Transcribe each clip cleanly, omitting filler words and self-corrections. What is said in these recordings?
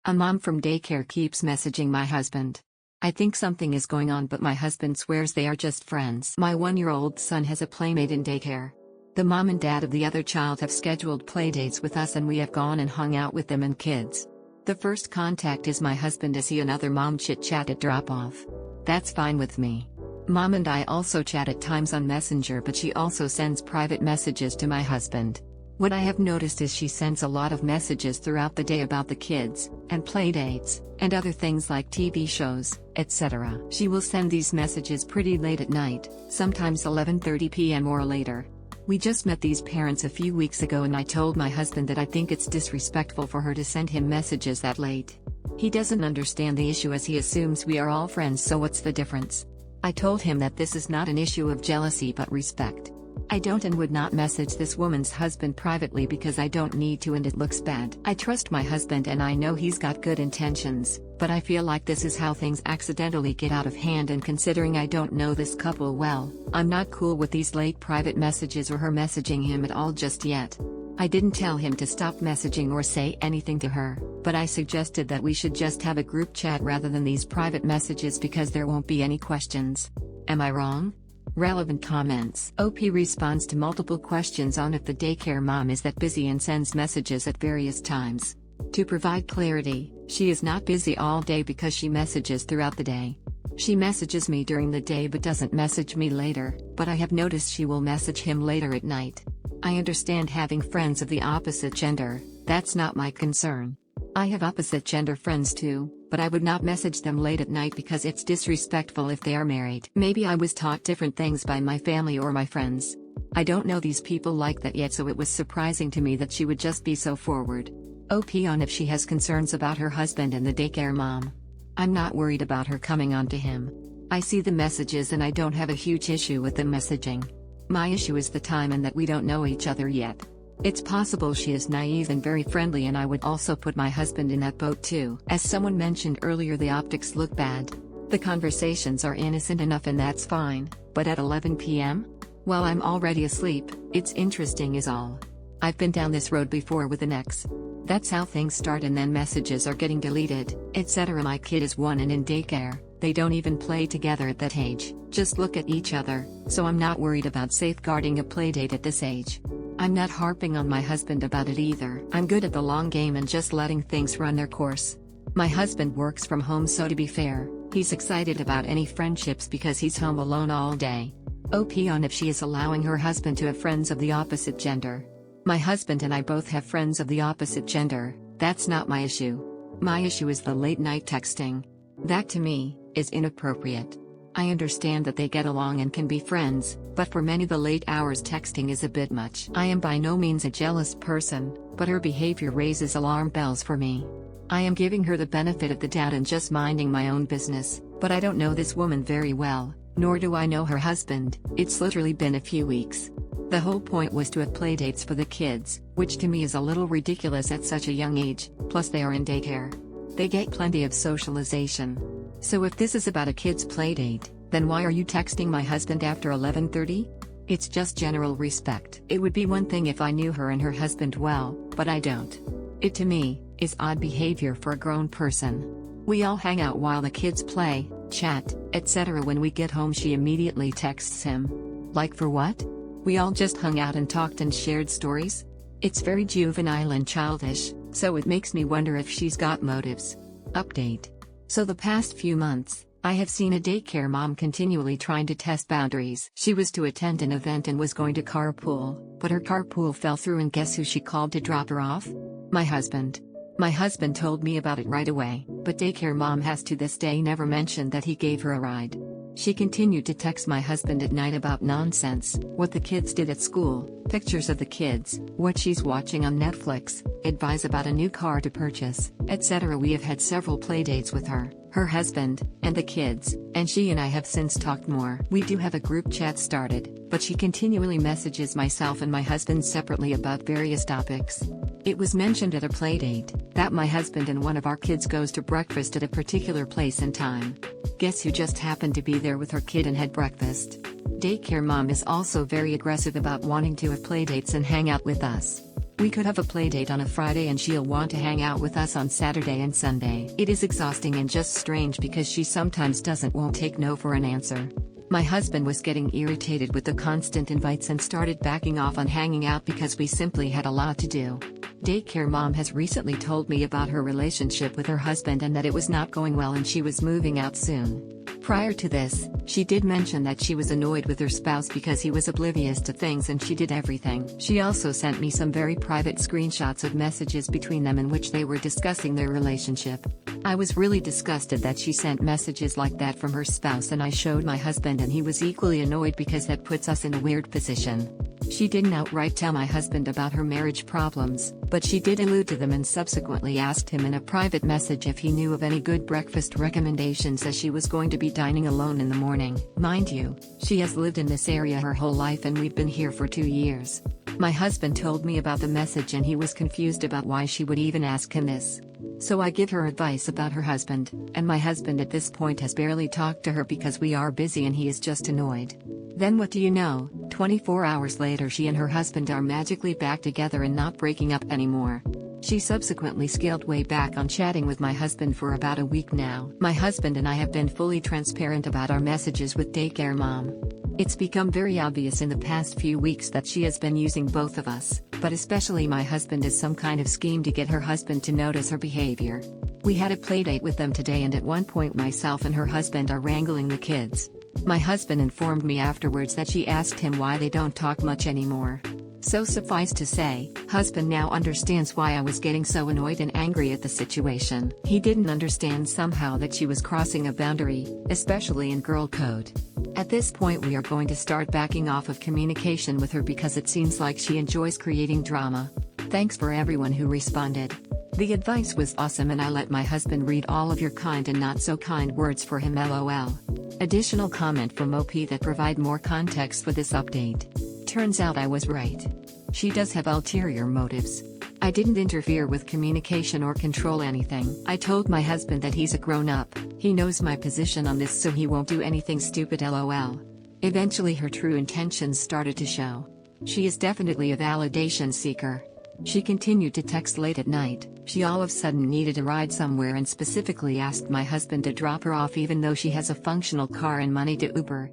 A mom from daycare keeps messaging my husband. I think something is going on, but my husband swears they are just friends. My 1-year-old son has a playmate in daycare. The mom and dad of the other child have scheduled playdates with us and we have gone and hung out with them and kids. The first contact is my husband as he and other mom chit-chat at drop-off. That's fine with me. Mom and I also chat at times on Messenger, but she also sends private messages to my husband. What I have noticed is she sends a lot of messages throughout the day about the kids, and playdates, and other things like TV shows, etc. She will send these messages pretty late at night, sometimes 11:30 p.m. or later. We just met these parents a few weeks ago and I told my husband that I think it's disrespectful for her to send him messages that late. He doesn't understand the issue as he assumes we are all friends, so what's the difference? I told him that this is not an issue of jealousy but respect. I don't and would not message this woman's husband privately because I don't need to and it looks bad. I trust my husband and I know he's got good intentions, but I feel like this is how things accidentally get out of hand, and considering I don't know this couple well, I'm not cool with these late private messages or her messaging him at all just yet. I didn't tell him to stop messaging or say anything to her, but I suggested that we should just have a group chat rather than these private messages because there won't be any questions. Am I wrong? Relevant comments. OP responds to multiple questions on if the daycare mom is that busy and sends messages at various times. To provide clarity, she is not busy all day because she messages throughout the day. She messages me during the day but doesn't message me later, but I have noticed she will message him later at night. I understand having friends of the opposite gender, that's not my concern. I have opposite gender friends too, but I would not message them late at night because it's disrespectful if they are married. Maybe I was taught different things by my family or my friends. I don't know these people like that yet, so it was surprising to me that she would just be so forward. OP on if she has concerns about her husband and the daycare mom. I'm not worried about her coming on to him. I see the messages and I don't have a huge issue with them messaging. My issue is the time and that we don't know each other yet. It's possible she is naive and very friendly, and I would also put my husband in that boat too. As someone mentioned earlier, the optics look bad. The conversations are innocent enough and that's fine, but at 11 p.m? While I'm already asleep, it's interesting is all. I've been down this road before with an ex. That's how things start, and then messages are getting deleted, etc. My kid is 1 and in daycare. They don't even play together at that age, just look at each other, so I'm not worried about safeguarding a playdate at this age. I'm not harping on my husband about it either. I'm good at the long game and just letting things run their course. My husband works from home, so to be fair, he's excited about any friendships because he's home alone all day. OP on if she is allowing her husband to have friends of the opposite gender. My husband and I both have friends of the opposite gender, that's not my issue. My issue is the late night texting. That to me is inappropriate. I understand that they get along and can be friends, but for many the late hours texting is a bit much. I am by no means a jealous person, but her behavior raises alarm bells for me. I am giving her the benefit of the doubt and just minding my own business, but I don't know this woman very well, nor do I know her husband. It's literally been a few weeks. The whole point was to have playdates for the kids, which to me is a little ridiculous at such a young age, plus they are in daycare. They get plenty of socialization. So if this is about a kid's playdate, then why are you texting my husband after 11:30? It's just general respect. It would be one thing if I knew her and her husband well, but I don't. It to me is odd behavior for a grown person. We all hang out while the kids play, chat, etc. When we get home she immediately texts him. Like for what? We all just hung out and talked and shared stories? It's very juvenile and childish, so it makes me wonder if she's got motives. Update. So the past few months, I have seen a daycare mom continually trying to test boundaries. She was to attend an event and was going to carpool, but her carpool fell through, and guess who she called to drop her off? My husband. My husband told me about it right away, but daycare mom has to this day never mentioned that he gave her a ride. She continued to text my husband at night about nonsense, what the kids did at school, pictures of the kids, what she's watching on Netflix, advice about a new car to purchase, etc. We have had several playdates with her, her husband, and the kids, and she and I have since talked more. We do have a group chat started, but she continually messages myself and my husband separately about various topics. It was mentioned at a playdate that my husband and one of our kids goes to breakfast at a particular place and time. Guess who just happened to be there with her kid and had breakfast? Daycare mom is also very aggressive about wanting to have playdates and hang out with us. We could have a play date on a Friday and she'll want to hang out with us on Saturday and Sunday. It is exhausting and just strange because she sometimes won't take no for an answer. My husband was getting irritated with the constant invites and started backing off on hanging out because we simply had a lot to do. Daycare mom has recently told me about her relationship with her husband and that it was not going well and she was moving out soon. Prior to this, she did mention that she was annoyed with her spouse because he was oblivious to things and she did everything. She also sent me some very private screenshots of messages between them in which they were discussing their relationship. I was really disgusted that she sent messages like that from her spouse, and I showed my husband and he was equally annoyed because that puts us in a weird position. She didn't outright tell my husband about her marriage problems, but she did allude to them and subsequently asked him in a private message if he knew of any good breakfast recommendations, as she was going to be dining alone in the morning. Mind you, she has lived in this area her whole life and we've been here for 2 years. My husband told me about the message and he was confused about why she would even ask him this. So I give her advice about her husband, and my husband at this point has barely talked to her because we are busy and he is just annoyed. Then what do you know, 24 hours later she and her husband are magically back together and not breaking up anymore. She subsequently scaled way back on chatting with my husband for about a week now. My husband and I have been fully transparent about our messages with Daycare Mom. It's become very obvious in the past few weeks that she has been using both of us, but especially my husband, as some kind of scheme to get her husband to notice her behavior. We had a playdate with them today and at one point myself and her husband are wrangling the kids. My husband informed me afterwards that she asked him why they don't talk much anymore. So suffice to say, husband now understands why I was getting so annoyed and angry at the situation. He didn't understand somehow that she was crossing a boundary, especially in girl code. At this point we are going to start backing off of communication with her because it seems like she enjoys creating drama. Thanks for everyone who responded. The advice was awesome and I let my husband read all of your kind and not so kind words for him, LOL. Additional comment from OP that provide more context for this update. Turns out I was right. She does have ulterior motives. I didn't interfere with communication or control anything. I told my husband that he's a grown-up, he knows my position on this so he won't do anything stupid, LOL. Eventually her true intentions started to show. She is definitely a validation seeker. She continued to text late at night. She all of a sudden needed a ride somewhere and specifically asked my husband to drop her off even though she has a functional car and money to Uber,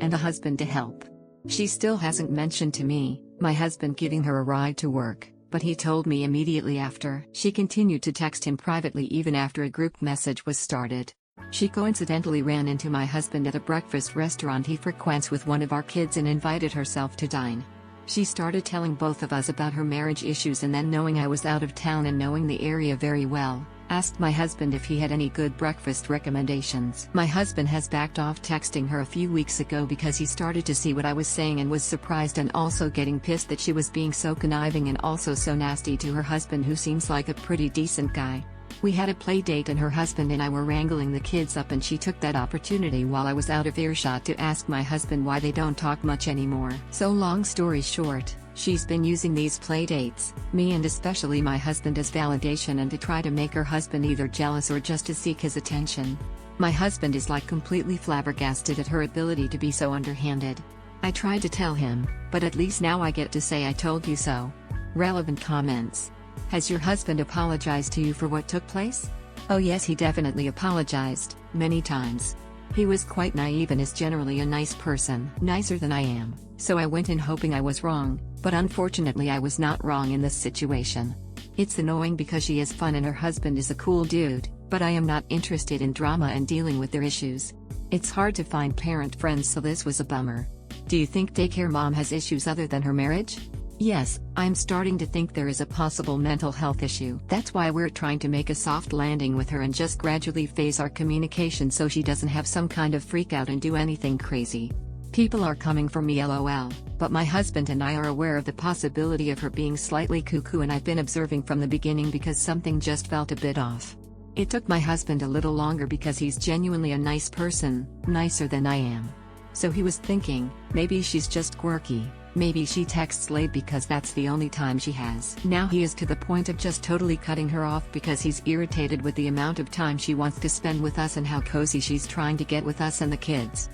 and a husband to help. She still hasn't mentioned to me, my husband, giving her a ride to work, but he told me immediately after. She continued to text him privately even after a group message was started. She coincidentally ran into my husband at a breakfast restaurant he frequents with one of our kids and invited herself to dine. She started telling both of us about her marriage issues and then, knowing I was out of town and knowing the area very well, asked my husband if he had any good breakfast recommendations. My husband has backed off texting her a few weeks ago because he started to see what I was saying and was surprised and also getting pissed that she was being so conniving and also so nasty to her husband, who seems like a pretty decent guy. We had a play date and her husband and I were wrangling the kids up and she took that opportunity while I was out of earshot to ask my husband why they don't talk much anymore. So long story short, she's been using these play dates, me and especially my husband, as validation and to try to make her husband either jealous or just to seek his attention. My husband is like completely flabbergasted at her ability to be so underhanded. I tried to tell him, but at least now I get to say I told you so. Relevant comments. Has your husband apologized to you for what took place? Oh yes, he definitely apologized, many times. He was quite naive and is generally a nice person, nicer than I am, so I went in hoping I was wrong, but unfortunately I was not wrong in this situation. It's annoying because she is fun and her husband is a cool dude, but I am not interested in drama and dealing with their issues. It's hard to find parent friends, so this was a bummer. Do you think Daycare Mom has issues other than her marriage? Yes, I'm starting to think there is a possible mental health issue. That's why we're trying to make a soft landing with her and just gradually phase our communication so she doesn't have some kind of freak out and do anything crazy. People are coming for me, LOL, but my husband and I are aware of the possibility of her being slightly cuckoo, and I've been observing from the beginning because something just felt a bit off. It took my husband a little longer because he's genuinely a nice person, nicer than I am. So he was thinking, maybe she's just quirky. Maybe she texts late because that's the only time she has. Now he is to the point of just totally cutting her off because he's irritated with the amount of time she wants to spend with us and how cozy she's trying to get with us and the kids.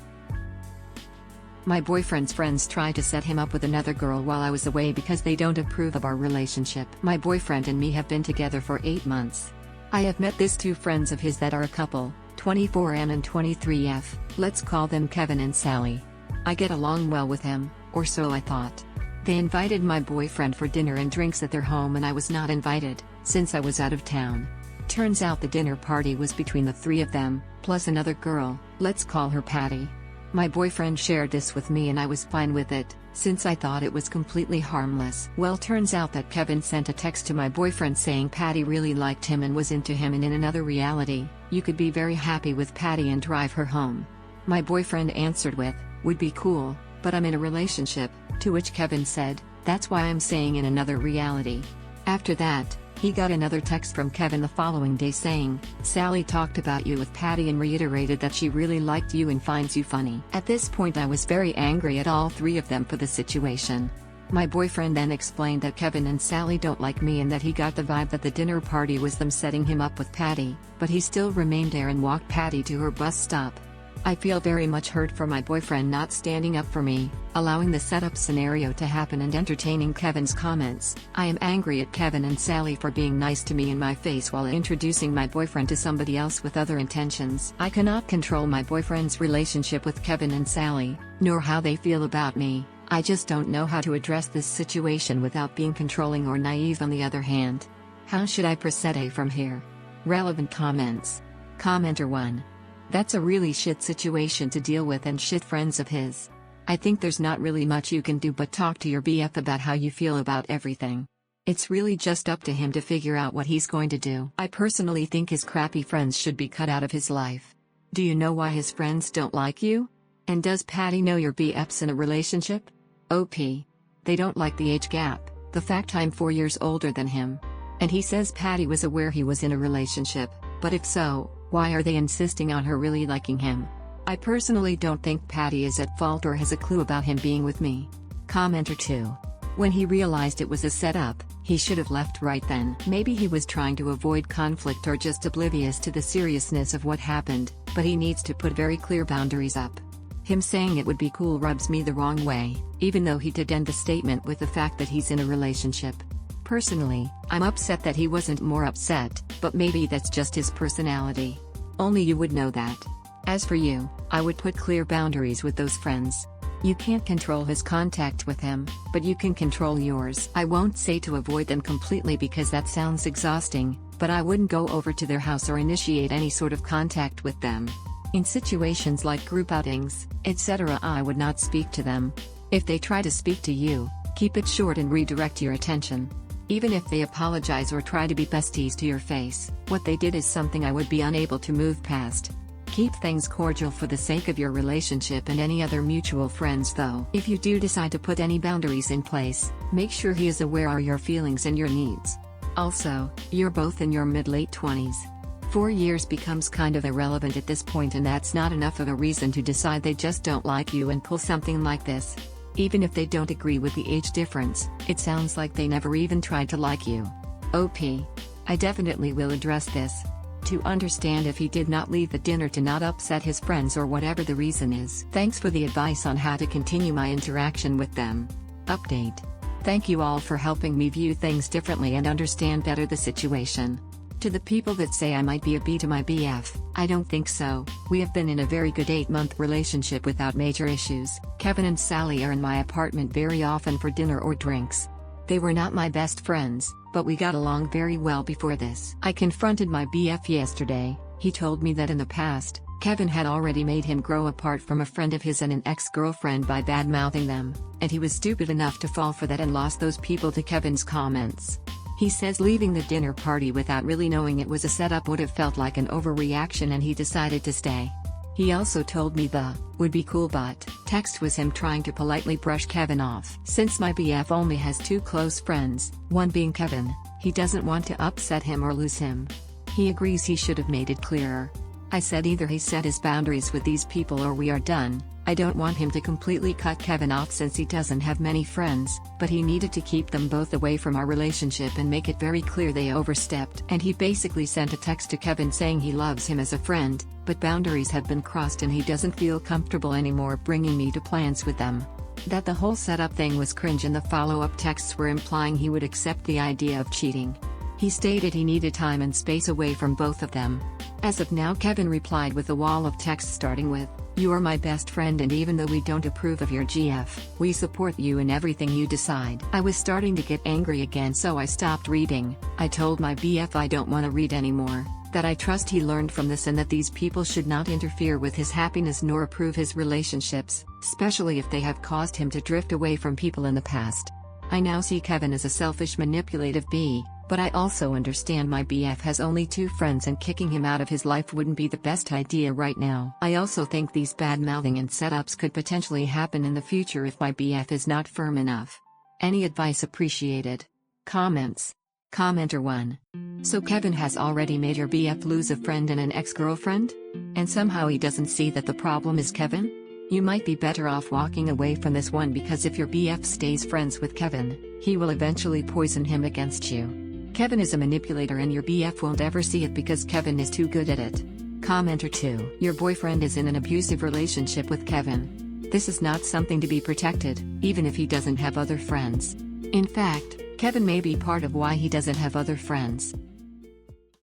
My boyfriend's friends tried to set him up with another girl while I was away because they don't approve of our relationship. My boyfriend and me have been together for 8 months. I have met these 2 friends of his that are a couple, 24N and 23F, let's call them Kevin and Sally. I get along well with him, or so I thought. They invited my boyfriend for dinner and drinks at their home and I was not invited, since I was out of town. Turns out the dinner party was between the 3 of them, plus another girl, let's call her Patty. My boyfriend shared this with me and I was fine with it, since I thought it was completely harmless. Well, turns out that Kevin sent a text to my boyfriend saying Patty really liked him and was into him, and in another reality, you could be very happy with Patty and drive her home. My boyfriend answered with, would be cool, but I'm in a relationship, to which Kevin said, that's why I'm saying in another reality. After that, he got another text from Kevin the following day saying, Sally talked about you with Patty and reiterated that she really liked you and finds you funny. At this point I was very angry at all 3 of them for the situation. My boyfriend then explained that Kevin and Sally don't like me and that he got the vibe that the dinner party was them setting him up with Patty, but he still remained there and walked Patty to her bus stop. I feel very much hurt for my boyfriend not standing up for me, allowing the setup scenario to happen and entertaining Kevin's comments. I am angry at Kevin and Sally for being nice to me in my face while introducing my boyfriend to somebody else with other intentions. I cannot control my boyfriend's relationship with Kevin and Sally, nor how they feel about me. I just don't know how to address this situation without being controlling or naive. On the other hand, how should I proceed from here? Relevant comments. Commenter 1. That's a really shit situation to deal with and shit friends of his. I think there's not really much you can do but talk to your BF about how you feel about everything. It's really just up to him to figure out what he's going to do. I personally think his crappy friends should be cut out of his life. Do you know why his friends don't like you? And does Patty know your BF's in a relationship? OP. They don't like the age gap, the fact I'm 4 years older than him. And he says Patty was aware he was in a relationship, but if so, why are they insisting on her really liking him? I personally don't think Patty is at fault or has a clue about him being with me. Commenter 2. When he realized it was a setup, he should have left right then. Maybe he was trying to avoid conflict or just oblivious to the seriousness of what happened, but he needs to put very clear boundaries up. Him saying it would be cool rubs me the wrong way, even though he did end the statement with the fact that he's in a relationship. Personally, I'm upset that he wasn't more upset, but maybe that's just his personality. Only you would know that. As for you, I would put clear boundaries with those friends. You can't control his contact with him, but you can control yours. I won't say to avoid them completely because that sounds exhausting, but I wouldn't go over to their house or initiate any sort of contact with them. In situations like group outings, etc., I would not speak to them. If they try to speak to you, keep it short and redirect your attention. Even if they apologize or try to be besties to your face, what they did is something I would be unable to move past. Keep things cordial for the sake of your relationship and any other mutual friends though. If you do decide to put any boundaries in place, make sure he is aware of your feelings and your needs. Also, you're both in your mid-late 20s. 4 years becomes kind of irrelevant at this point, and that's not enough of a reason to decide they just don't like you and pull something like this. Even if they don't agree with the age difference, it sounds like they never even tried to like you. OP. I definitely will address this. To understand if he did not leave the dinner to not upset his friends or whatever the reason is. Thanks for the advice on how to continue my interaction with them. Update. Thank you all for helping me view things differently and understand better the situation. To the people that say I might be a B to my BF, I don't think so. We have been in a very good 8-month relationship without major issues. Kevin and Sally are in my apartment very often for dinner or drinks. They were not my best friends, but we got along very well before this. I confronted my BF yesterday. He told me that in the past, Kevin had already made him grow apart from a friend of his and an ex-girlfriend by bad-mouthing them, and he was stupid enough to fall for that and lost those people to Kevin's comments. He says leaving the dinner party without really knowing it was a setup would have felt like an overreaction and he decided to stay. He also told me the "would be cool but" text was him trying to politely brush Kevin off. Since my BF only has 2 close friends, one being Kevin, he doesn't want to upset him or lose him. He agrees he should have made it clearer. I said either he set his boundaries with these people or we are done, I don't want him to completely cut Kevin off since he doesn't have many friends, but he needed to keep them both away from our relationship and make it very clear they overstepped. And he basically sent a text to Kevin saying he loves him as a friend, but boundaries have been crossed and he doesn't feel comfortable anymore bringing me to plans with them. That the whole setup thing was cringe, and the follow-up texts were implying he would accept the idea of cheating. He stated he needed time and space away from both of them. As of now, Kevin replied with a wall of texts starting with, "You are my best friend, and even though we don't approve of your GF, we support you in everything you decide." I was starting to get angry again, so I stopped reading. I told my BF I don't want to read anymore, that I trust he learned from this and that these people should not interfere with his happiness nor approve his relationships, especially if they have caused him to drift away from people in the past. I now see Kevin as a selfish, manipulative B, but I also understand my BF has only 2 friends and kicking him out of his life wouldn't be the best idea right now. I also think these bad-mouthing and setups could potentially happen in the future if my BF is not firm enough. Any advice appreciated. Comments. Commenter 1. So Kevin has already made your BF lose a friend and an ex-girlfriend? And somehow he doesn't see that the problem is Kevin? You might be better off walking away from this one, because if your BF stays friends with Kevin, he will eventually poison him against you. Kevin is a manipulator and your BF won't ever see it because Kevin is too good at it. Commenter 2. Your boyfriend is in an abusive relationship with Kevin. This is not something to be protected, even if he doesn't have other friends. In fact, Kevin may be part of why he doesn't have other friends.